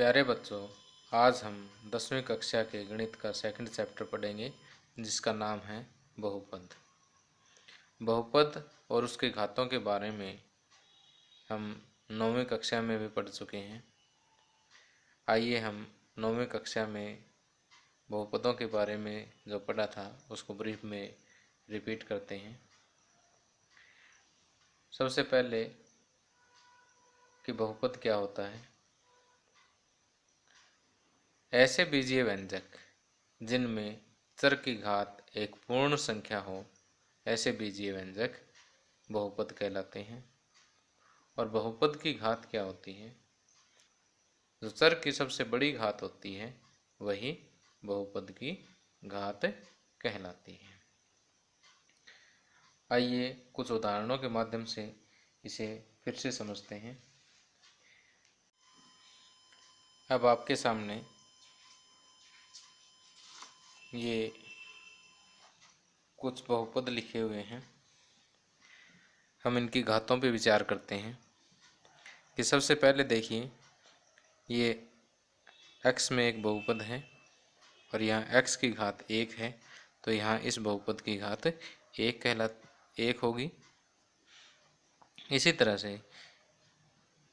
प्यारे बच्चों, आज हम 10वीं कक्षा के गणित का सेकंड चैप्टर पढ़ेंगे जिसका नाम है बहुपद। बहुपद और उसके घातों के बारे में हम 9वीं कक्षा में भी पढ़ चुके हैं। आइए हम 9वीं कक्षा में बहुपदों के बारे में जो पढ़ा था उसको ब्रीफ में रिपीट करते हैं। सबसे पहले कि बहुपद क्या होता है। ऐसे बीजीय व्यंजक जिनमें चर की घात एक पूर्ण संख्या हो, ऐसे बीजीय व्यंजक बहुपद कहलाते हैं। और बहुपद की घात क्या होती है? जो चर की सबसे बड़ी घात होती है वही बहुपद की घात कहलाती है। आइए कुछ उदाहरणों के माध्यम से इसे फिर से समझते हैं। अब आपके सामने ये कुछ बहुपद लिखे हुए हैं। हम इनकी घातों पे विचार करते हैं कि सबसे पहले देखिए, ये x में एक बहुपद है और यहाँ x की घात 1 है, तो यहाँ इस बहुपद की घात 1 होगी। इसी तरह से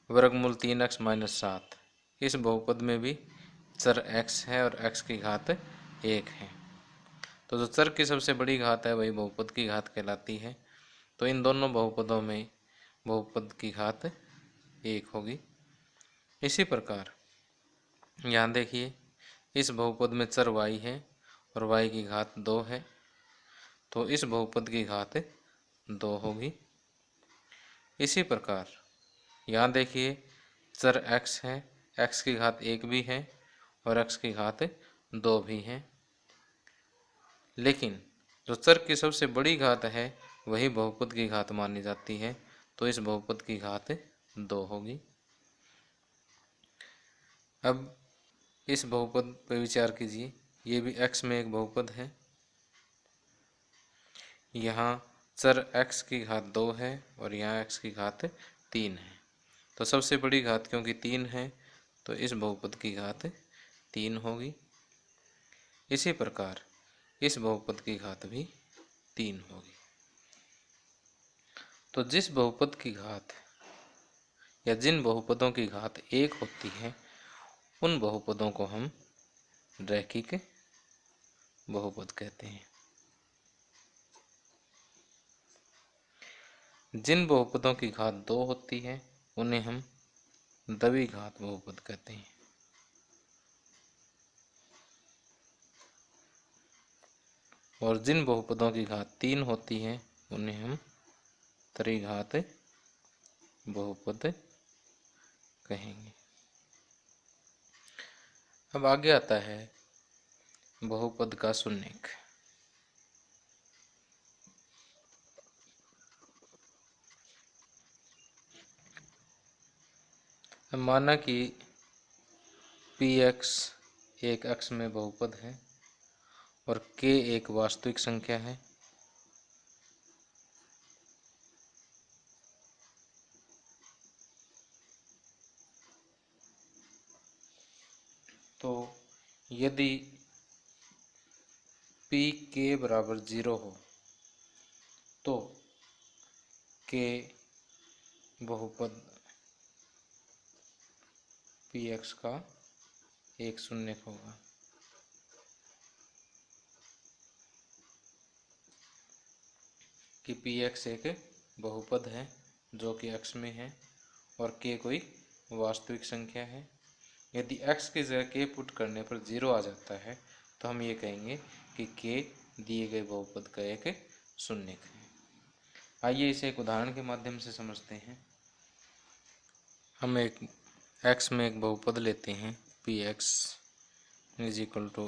वर्गमूल 3x - 7, इस बहुपद में भी चर x है और x की घात 1 है। तो जो चर की सबसे बड़ी घात है वही बहुपद की घात कहलाती है। तो इन दोनों बहुपदों में बहुपद की घात 1 होगी। इसी प्रकार यहाँ देखिए, इस बहुपद में चर y है और y की घात 2 है, तो इस बहुपद की घात 2 होगी। इसी प्रकार यहाँ देखिए, चर x है, x की घात 1 भी है और x की घात 2 भी है। लेकिन जो चर की सबसे बड़ी घात है वही बहुपद की घात मानी जाती है, तो इस बहुपद की घात 2 होगी। अब इस बहुपद पर विचार कीजिए, ये भी x में एक बहुपद है। यहाँ चर x की घात 2 है और यहाँ x की घात 3 है। तो सबसे बड़ी घात क्योंकि 3 है, तो इस बहुपद की घात 3 होगी। इसी प्रकार इस बहुपद की घात भी 3 होगी। तो जिस बहुपद की घात या जिन बहुपदों की घात 1 होती है उन बहुपदों को हम रैखिक बहुपद कहते हैं। जिन बहुपदों की घात 2 होती है उन्हें हम द्विघात बहुपद कहते हैं। और जिन बहुपदों की घात 3 होती है उन्हें हम त्रिघात बहुपद कहेंगे। अब आगे आता है बहुपद का शून्यक। अब माना कि px एक x में बहुपद है और k एक वास्तविक संख्या है। तो यदि pk बराबर 0 हो तो k बहुपद px का एक शून्यक होगा। कि px एक बहुपद है जो कि x में है और k कोई वास्तविक संख्या है। यदि x की जगह k पुट करने पर 0 आ जाता है तो हम ये कहेंगे कि k दिए गए बहुपद का एक शून्यक है। आइए इसे एक उदाहरण के माध्यम से समझते हैं। हम एक x में एक बहुपद लेते हैं, px = x²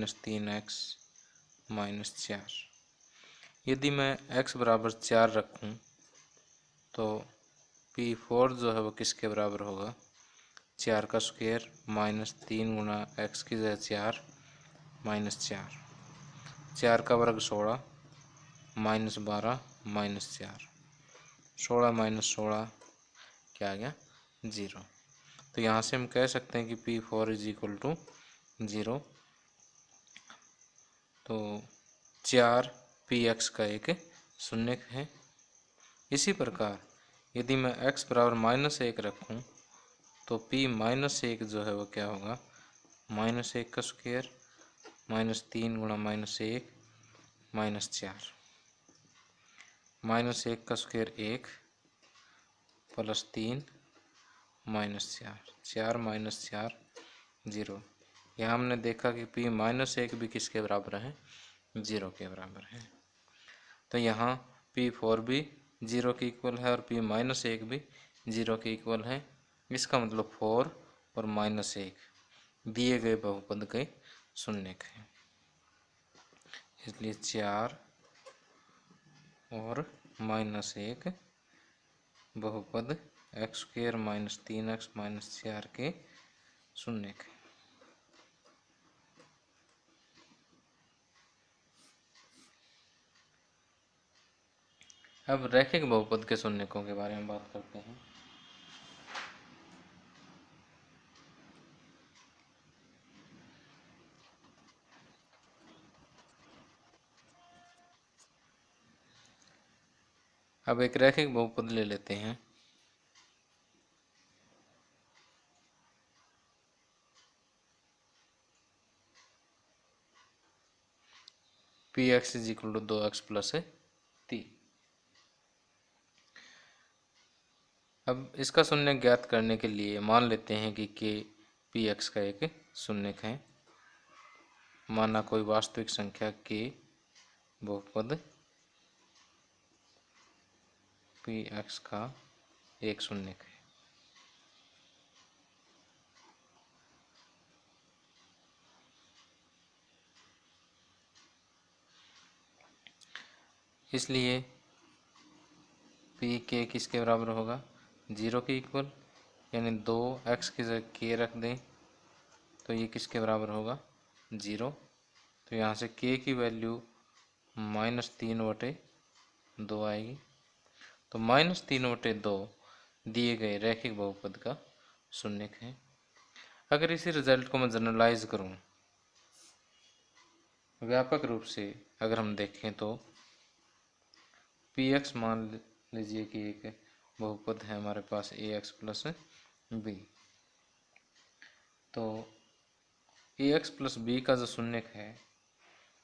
- 3x - 4। यदि मैं x बराबर 4 रखूं तो p4 जो है वो किसके बराबर होगा? 4 का स्क्वायर माइनस 3 गुना x की जगह 4 -4, 4 का वर्ग 16 -12 -4, 16 - 16 क्या आ गया? 0। तो यहाँ से हम कह सकते हैं कि P4 इज इक्वल टू 0। तो 4 Px का एक शून्यक है। इसी प्रकार यदि मैं x बराबर -1 रखूँ तो P -1 जो है वो क्या होगा, -1 का स्क्वायर -3 गुणा -1 -4, -1 का स्क्वायर 1 +3 -4, 4 -4 0। यहाँ हमने देखा कि P -1 भी किसके बराबर है, 0 के बराबर है। तो यहाँ P4 भी 0 के इक्वल है और P -1 भी 0 के इक्वल है। इसका मतलब 4 और -1 दिए गए बहुपद के शून्यक हैं। इसलिए 4 और -1 बहुपद x² -3x -4 के शून्यक हैं। अब रैखिक बहुपद के शून्यकों के बारे में बात करते हैं। अब एक रैखिक बहुपद ले लेते हैं। Px is equal to 2x + 3। अब इसका शून्यक ज्ञात करने के लिए मान लेते हैं कि k Px का एक शून्यक है। माना कोई वास्तविक संख्या k बहुपद Px का एक शून्यक है। इसलिए Pk किसके बराबर होगा, 0 के इक्वल, यानी 2x की जगह k रख दें तो ये किसके बराबर होगा, 0। तो यहाँ से k की वैल्यू -3/2 आएगी। तो -3/2 दिए गए रैखिक बहुपद का शून्यक है। अगर इसी रिजल्ट को मैं जनरलाइज करूँ, व्यापक रूप से अगर हम देखें तो Px मान लीजिए कि एक बहुपद है हमारे पास ax + b। तो ax + b का जो शून्यक है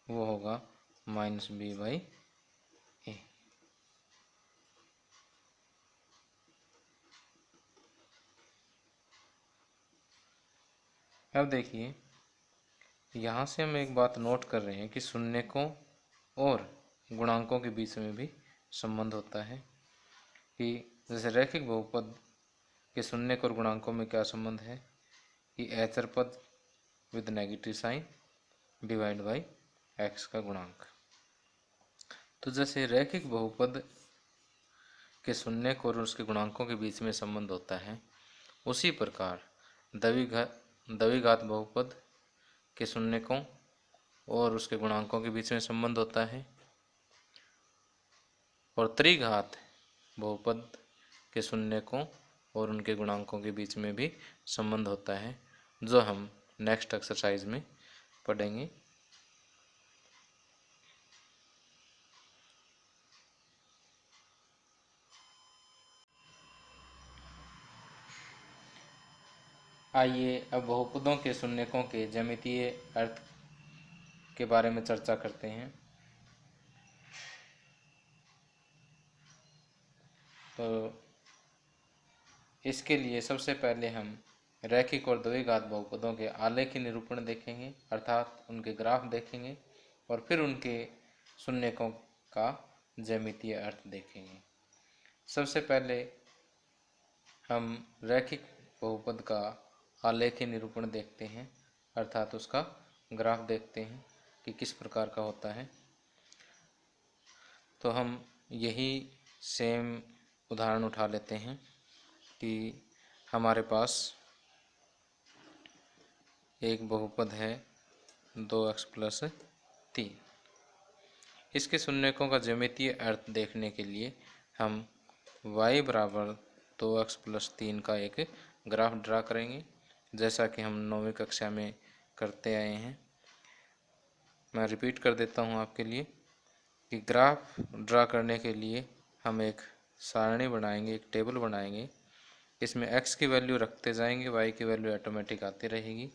वो होगा -b/a। अब देखिए, यहाँ से हम एक बात नोट कर रहे हैं कि शून्यकों और गुणांकों के बीच में भी संबंध होता है। कि जैसे रैखिक बहुपद के शून्यक और गुणांकों में क्या संबंध है कि एचर पद with negative sign divide by x का गुणांक। तो जैसे रैखिक बहुपद के शून्यक और उसके गुणांकों के बीच में संबंध होता है, उसी प्रकार द्विघात बहुपद के शून्यकों और उसके गुणांकों के बीच में संबंध होता है, और त्रिघात बहुपद के शून्यकों और उनके गुणांकों के बीच में भी संबंध होता है, जो हम नेक्स्ट एक्सरसाइज में पढ़ेंगे। आइए अब बहुपदों के शून्यकों के ज्यामितीय अर्थ के बारे में चर्चा करते हैं। तो इसके लिए सबसे पहले हम रैखिक और द्विघात बहुपदों के आलेखी निरूपण देखेंगे, अर्थात उनके ग्राफ देखेंगे, और फिर उनके शून्यकों का ज्यामितीय अर्थ देखेंगे। सबसे पहले हम रैखिक बहुपद का आलेखी निरूपण देखते हैं, अर्थात उसका ग्राफ देखते हैं कि किस प्रकार का होता है। तो हम यही सेम उदाहरण उठा लेते हैं कि हमारे पास एक बहुपद है 2x + 3। इसके शून्यकों का ज्यामितीय अर्थ देखने के लिए हम y बराबर 2x + 3 का एक ग्राफ ड्रा करेंगे, जैसा कि हम 9वीं कक्षा में करते आए हैं। मैं रिपीट कर देता हूँ आपके लिए कि ग्राफ ड्रा करने के लिए हम एक सारणी बनाएंगे, एक टेबल बनाएंगे। इसमें x की वैल्यू रखते जाएंगे, y की वैल्यू ऑटोमेटिक आती रहेगी।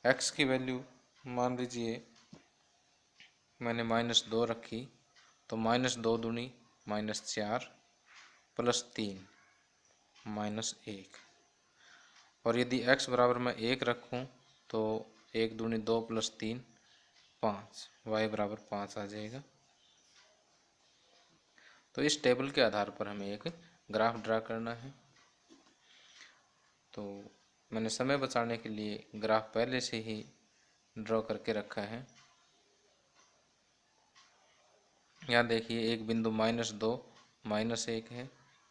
x की वैल्यू मान लीजिए मैंने -2 रखी, तो -2 दूनी -4 +3 -1। और यदि x बराबर मैं 1 रखूं तो 1 दूनी 2 +3 5, y बराबर 5 आ जाएगा। तो इस टेबल के आधार पर हमें एक ग्राफ ड्रा करना है। तो मैंने समय बचाने के लिए ग्राफ पहले से ही ड्रॉ करके रखा है। यहाँ देखिए एक बिंदु -2 -1 है,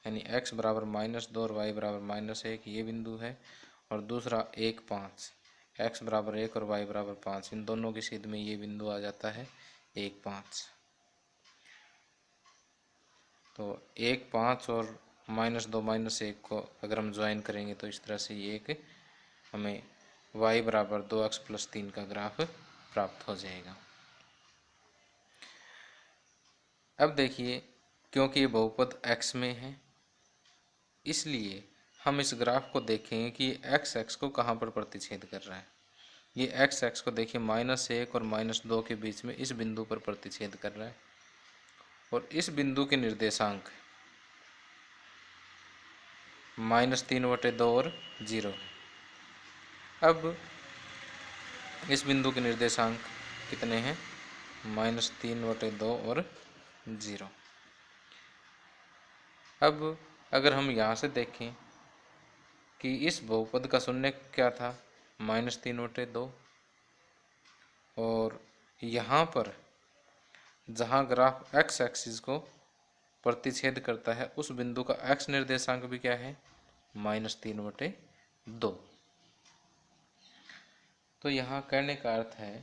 यानी x बराबर -2 और y बराबर -1 ये बिंदु है। और दूसरा 1 5, x बराबर 1 और y बराबर 5, इन दोनों की सीध में ये बिंदु आ जाता है 1 5। तो 1 5 और -2 -1 को अगर हम ज्वाइन करेंगे तो इस तरह से ये एक हमें y बराबर 2x + 3 का ग्राफ प्राप्त हो जाएगा। अब देखिए, क्योंकि ये बहुपद x में है, इसलिए हम इस ग्राफ को देखेंगे कि x x को कहाँ पर प्रतिच्छेद कर रहा है। ये x x को देखिए -1 और -2 के बीच में इस बिंदु पर प्रतिच्छेद कर रहा है, और इस बिंदु के निर्देशांक -3/2 और 0 है। अब इस बिंदु के निर्देशांक कितने हैं? -3/2 और 0। अब अगर हम यहाँ से देखें कि इस बहुपद का शून्य क्या था? -3/2। और यहाँ पर जहाँ ग्राफ x एक्सिस को प्रतिच्छेद करता है उस बिंदु का x निर्देशांक भी क्या है? -3/2। तो यहाँ कहने का अर्थ है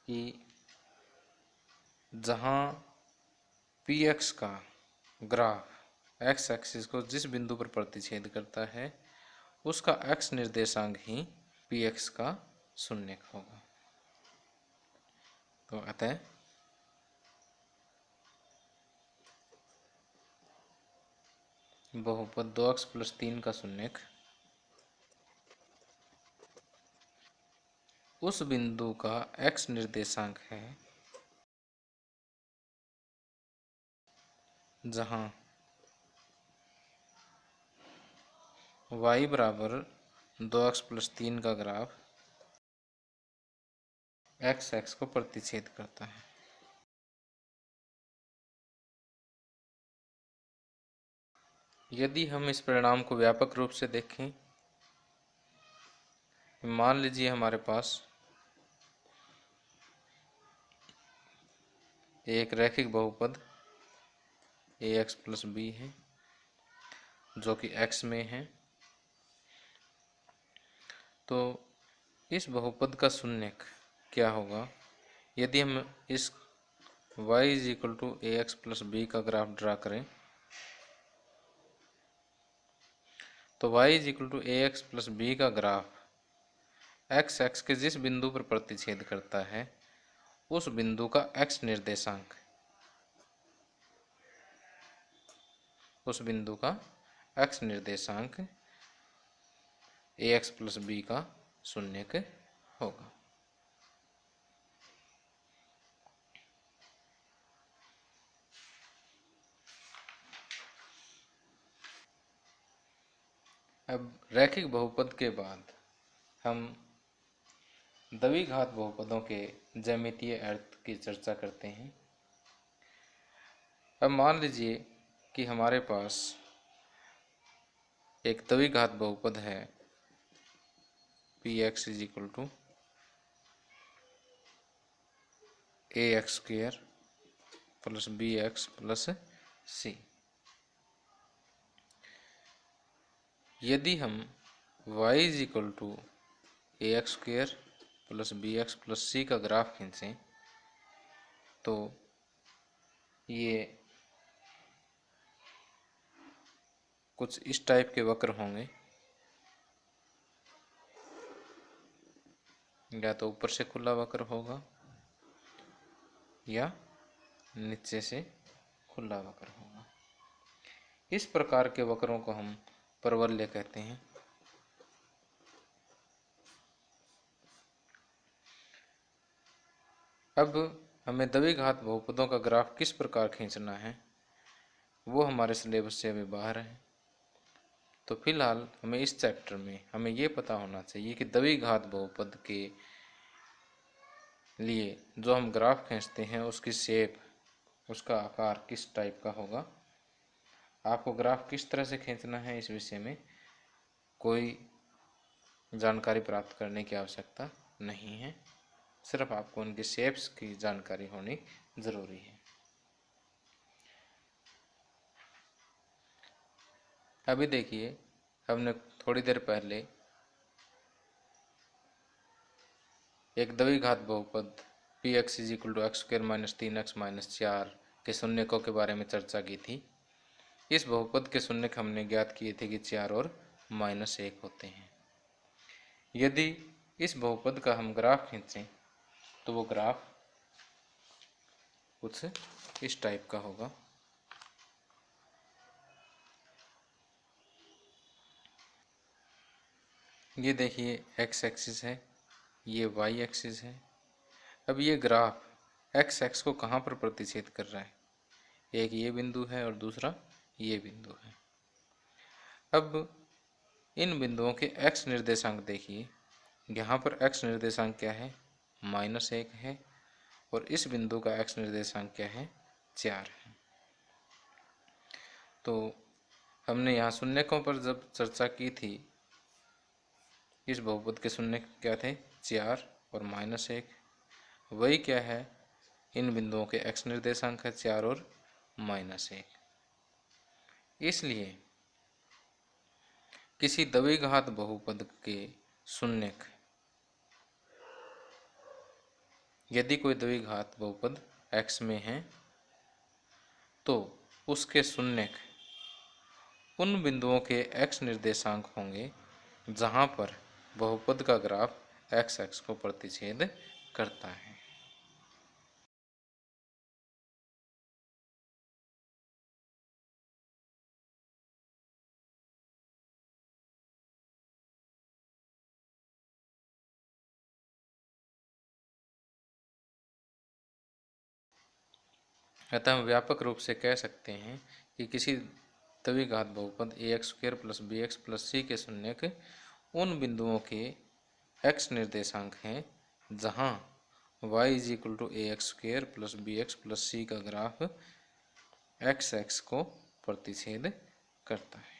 कि जहाँ px का ग्राफ x एक्सिस को जिस बिंदु पर प्रतिच्छेद करता है उसका x निर्देशांक ही px का शून्य होगा। तो अतः बहुपद 2x + 3 का शून्यक उस बिंदु का x निर्देशांक है जहाँ y बराबर 2x + 3 का ग्राफ x x को प्रतिच्छेद करता है। यदि हम इस परिणाम को व्यापक रूप से देखें, मान लीजिए हमारे पास एक रैखिक बहुपद ax + b है जो कि x में है। तो इस बहुपद का शून्यक क्या होगा? यदि हम इस y = ax + b का ग्राफ ड्रा करें तो y = ax + b का ग्राफ x x के जिस बिंदु पर प्रतिच्छेद करता है उस बिंदु का x निर्देशांक, उस बिंदु का x निर्देशांक ax + b का शून्यक होगा। अब रैखिक बहुपद के बाद हम द्विघात बहुपदों के ज्यामितीय अर्थ की चर्चा करते हैं। अब मान लीजिए कि हमारे पास एक द्विघात बहुपद है px = ax² + bx + c। यदि हम y = ax² + bx + c का ग्राफ खींचें तो ये कुछ इस टाइप के वक्र होंगे। या तो ऊपर से खुला वक्र होगा या नीचे से खुला वक्र होगा। इस प्रकार के वक्रों को हम परवलय कहते हैं। अब हमें द्विघात बहुपदों का ग्राफ किस प्रकार खींचना है वो हमारे सिलेबस से अभी बाहर है। तो फिलहाल हमें इस चैप्टर में हमें ये पता होना चाहिए कि द्विघात बहुपद के लिए जो हम ग्राफ खींचते हैं उसकी शेप, उसका आकार किस टाइप का होगा। आपको ग्राफ किस तरह से खींचना है इस विषय में कोई जानकारी प्राप्त करने की आवश्यकता नहीं है, सिर्फ आपको उनकी शेप्स की जानकारी होनी जरूरी है। अभी देखिए, हमने थोड़ी देर पहले एक द्विघात बहुपद px = x² - 3x - 4 के शून्यकों के बारे में चर्चा की थी। इस बहुपद के शून्यक हमने ज्ञात किए थे कि 4 और -1 होते हैं। यदि इस बहुपद का हम ग्राफ खींचें तो वो ग्राफ कुछ इस टाइप का होगा। ये देखिए x एक्सिस है, ये y एक्सिस है। अब ये ग्राफ x एक्स को कहाँ पर प्रतिच्छेद कर रहा है, एक ये बिंदु है और दूसरा ये बिंदु है। अब इन बिंदुओं के x निर्देशांक देखिए, यहाँ पर x निर्देशांक क्या है, -1 है, और इस बिंदु का x निर्देशांक क्या है, 4 है। तो हमने यहाँ शून्यकों पर जब चर्चा की थी, इस बहुपद के शून्यक क्या थे, 4 और -1। वही क्या है, इन बिंदुओं के x निर्देशांक है 4 और -1। इसलिए किसी द्विघात बहुपद के शून्यक, यदि कोई द्विघात बहुपद x में है तो उसके शून्यक उन बिंदुओं के x निर्देशांक होंगे जहाँ पर बहुपद का ग्राफ x एक्स को प्रतिच्छेद करता है। अतः हम व्यापक रूप से कह सकते हैं कि किसी द्विघात बहुपद ax² + bx + c के शून्यक उन बिंदुओं के x निर्देशांक हैं जहाँ y = ax² + bx + c का ग्राफ x एक्स को प्रतिच्छेद करता है।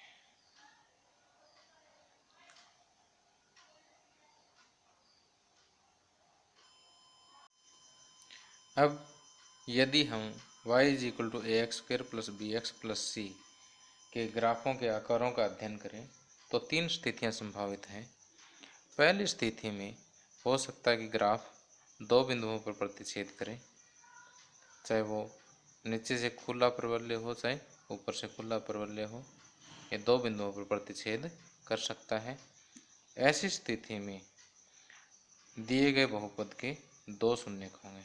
अब यदि हम y = ax² + bx + c के ग्राफों के आकारों का अध्ययन करें तो 3 स्थितियां संभावित हैं। पहली स्थिति में हो सकता है कि ग्राफ 2 बिंदुओं पर प्रतिच्छेद करें, चाहे वो नीचे से खुला परवलय हो चाहे ऊपर से खुला परवलय हो, ये 2 बिंदुओं पर प्रतिच्छेद कर सकता है। ऐसी स्थिति में दिए गए बहुपद के 2 शून्यक होंगे।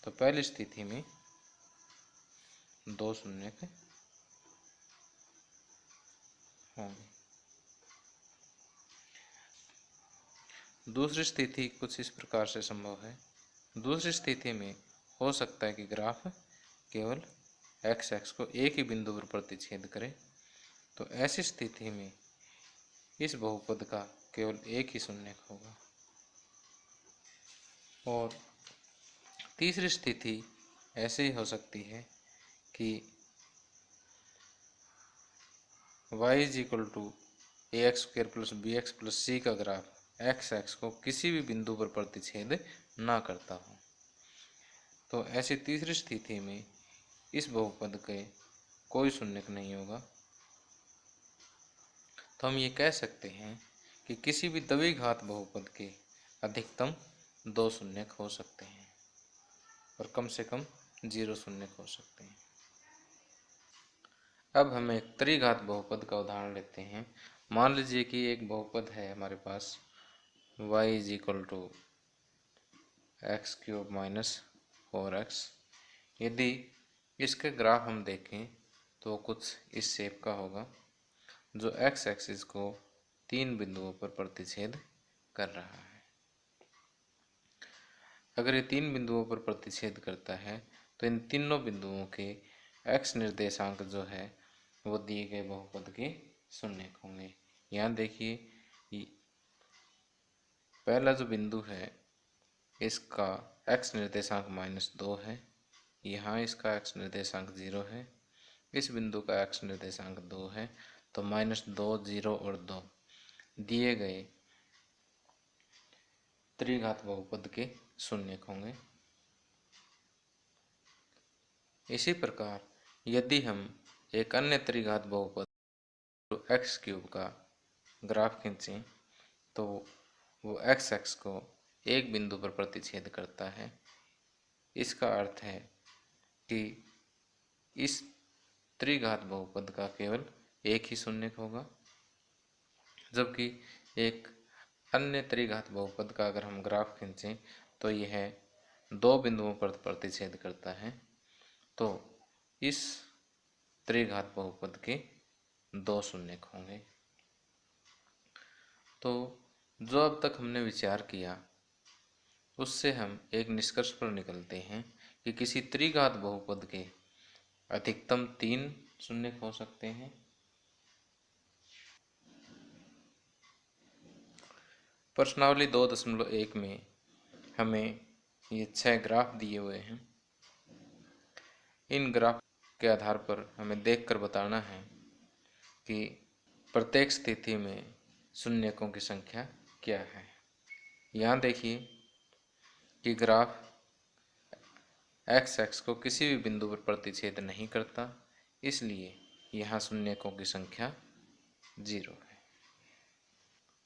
तो पहली स्थिति में 2 शून्यक होंगे। दूसरी स्थिति कुछ इस प्रकार से संभव है। दूसरी स्थिति में हो सकता है कि ग्राफ केवल x एक्स को एक ही बिंदु पर प्रतिच्छेद करे। तो ऐसी स्थिति में इस बहुपद का केवल एक ही शून्यक होगा। और तीसरी स्थिति ऐसे ही हो सकती है कि y = ax² + bx + c का ग्राफ x एक्स को किसी भी बिंदु पर प्रतिच्छेद ना करता हो। तो ऐसी तीसरी स्थिति में इस बहुपद के कोई शून्यक नहीं होगा। तो हम ये कह सकते हैं कि किसी भी द्विघात बहुपद के अधिकतम 2 शून्यक हो सकते हैं और कम से कम 0 शून्यक हो सकते हैं। अब हम एक त्रिघात बहुपद का उदाहरण लेते हैं। मान लीजिए कि एक बहुपद है हमारे पास y is equal to x cube minus 4x। यदि इसके ग्राफ हम देखें तो कुछ इस शेप का होगा, जो x एक्सिस को 3 बिंदुओं पर प्रतिच्छेद कर रहा है। अगर ये 3 बिंदुओं पर प्रतिच्छेद करता है तो इन तीनों बिंदुओं के x निर्देशांक जो है वो दिए गए बहुपद के शून्यक होंगे। यहाँ देखिए, पहला जो बिंदु है इसका x निर्देशांक -2 है, यहाँ इसका x निर्देशांक 0 है, इस बिंदु का x निर्देशांक 2 है, तो -2, 0 और 2 दिए गए त्रिघात बहुपद के शून्यक होंगे। इसी प्रकार यदि हम एक अन्य त्रिघात बहुपद एक्स क्यूब का ग्राफ खींचें तो वो एक्स एक्स को एक बिंदु पर प्रतिच्छेद करता है। इसका अर्थ है कि इस त्रिघात बहुपद का केवल एक ही शून्यक होगा, जबकि एक अन्य त्रिघात बहुपद का अगर हम ग्राफ खींचें तो यह 2 बिंदुओं पर प्रतिच्छेद करता है। तो इस त्रिघात बहुपद के 2 शून्यक होंगे। तो जो अब तक हमने विचार किया उससे हम एक निष्कर्ष पर निकलते हैं कि किसी त्रिघात बहुपद के अधिकतम 3 शून्यक हो सकते हैं। प्रश्नावली 2.1 में हमें ये 6 ग्राफ दिए हुए हैं। इन ग्राफ के आधार पर हमें देखकर बताना है कि प्रत्येक स्थिति में शून्यकों की संख्या क्या है। यहाँ देखिए कि ग्राफ एक्स एक्स को किसी भी बिंदु पर प्रतिच्छेद नहीं करता, इसलिए यहाँ शून्यकों की संख्या 0 है।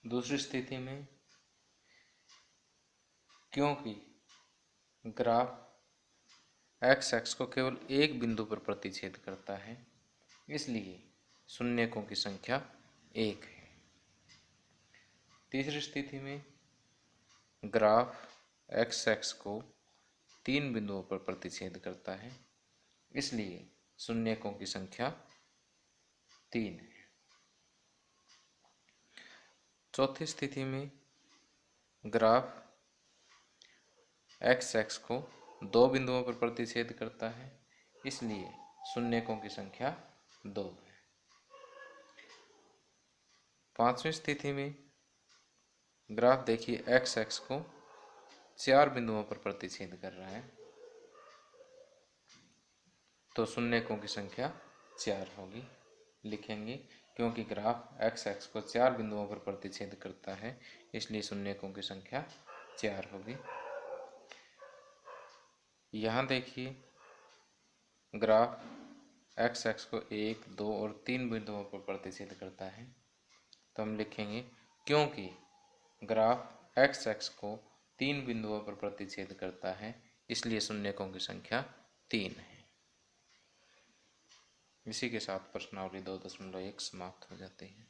दूसरी स्थिति में क्योंकि ग्राफ एक्स एक्स को केवल एक बिंदु पर प्रतिच्छेद करता है, इसलिए शून्यकों की संख्या 1 है। तीसरी स्थिति में ग्राफ एक्स एक्स को 3 बिंदुओं पर प्रतिच्छेद करता है, इसलिए शून्यकों की संख्या 3 है। चौथी स्थिति में ग्राफ एक्स एक्स को 2 बिंदुओं पर प्रतिच्छेद करता है, इसलिए शून्यकों की संख्या 2 है। पांचवी स्थिति में ग्राफ देखिए एक्स एक्स को 4 बिंदुओं पर प्रतिच्छेद कर रहा है, तो शून्यकों की संख्या 4 होगी। लिखेंगे क्योंकि ग्राफ एक्स एक्स को 4 बिंदुओं पर प्रतिच्छेद करता है, इसलिए शून्यकों की संख्या 4 होगी। यहाँ देखिए ग्राफ एक्स एक्स को 1, 2 और 3 बिंदुओं पर प्रतिच्छेद करता है, तो हम लिखेंगे क्योंकि ग्राफ एक्स एक्स को 3 बिंदुओं पर प्रतिच्छेद करता है, इसलिए शून्यकों की संख्या 3 है। इसी के साथ प्रश्नावली 2.1 समाप्त हो जाती है।